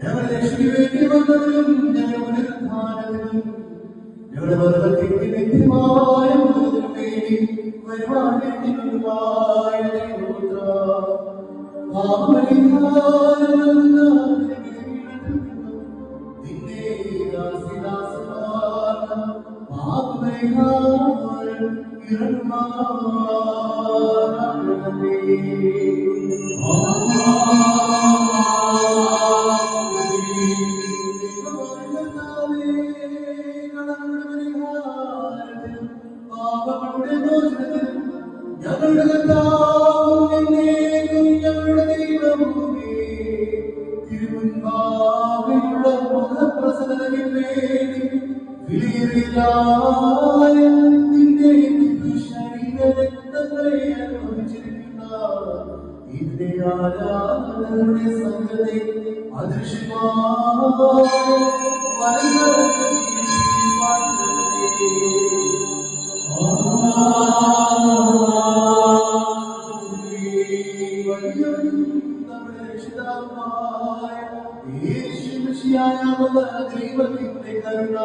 ഞങ്ങളുടെ രക്ഷയ്ക്ക് വന്നതിലും ഞങ്ങളുടെ ഉദ്ധാനത്തിലും ഞങ്ങളുടെ വർഗത്തിന്റെ നിത്യമായ മുതലിനു വേണ്ടി വരുവാനുള്ള ഞങ്ങളുടെ കർത്താവും ഞങ്ങളുടെ ദൈവമേ, തിരുമുൻപാകെയുള്ള മുഖപ്രസന്നതയ്ക്ക് വേണ്ടി വിലയേറിയതായ നിന്റെ ശരീരരക്തങ്ങളെ അനുഭവിച്ചിരിക്കുന്ന ഇതിന്റെ ആരാധനകളുടെ സംഘത്തെ അദൃശ്യമായ ദൈവത്തിന്റെ കരുണ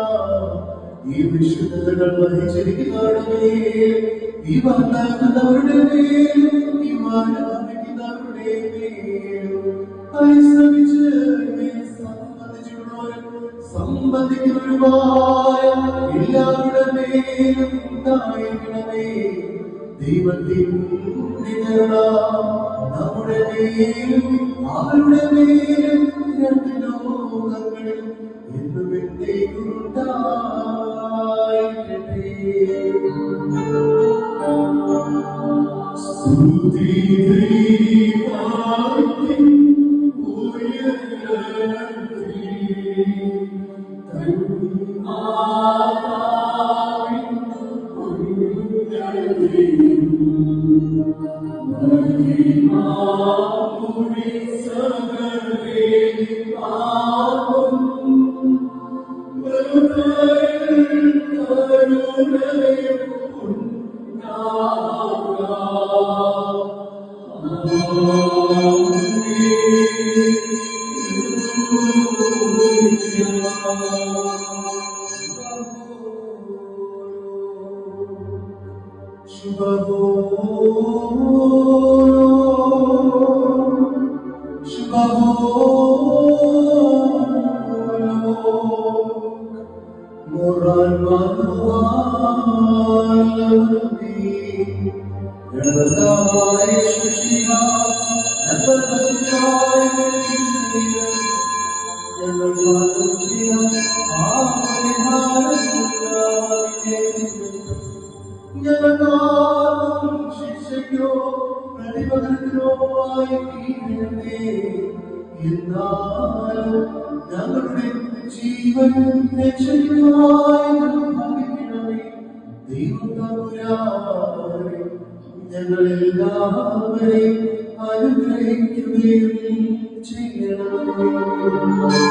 ഈ വിശുദ്ധതകൾ വഹിച്ചിരിക്കുന്നവരുടെ ഈ വാഗ്ദാനങ്ങളുടെ മേലും ഈ മാനവിക്കുന്നവരുടെ മേലും പരിശ്രമിച്ച് സംബന്ധിക്കുന്നവരുമായ എല്ലാവരുടെ മേലും ഉണ്ടായിരിക്കണമേ. ദൈവത്തിന്റെ കരുണ നമ്മുടെ മേലും അവരുടെ മേലും രണ്ട് ലോകങ്ങളിൽ എന്നും എന്നേക്കും ഉണ്ടായിരിക്കട്ടെ. സ്തുതി ദൈവത്തിൻ ശിക്ഷയ്ക്കോ പ്രതിപകരത്തിനോ എന്നാലും ഞങ്ങളുടെ ജീവൻ രക്ഷയ്ക്കുമായി ദൈവം തമ്പുരാനെ ഞങ്ങളെല്ലാവരെയും അനുഗ്രഹിക്കുകയും ചെയ്യണമേ.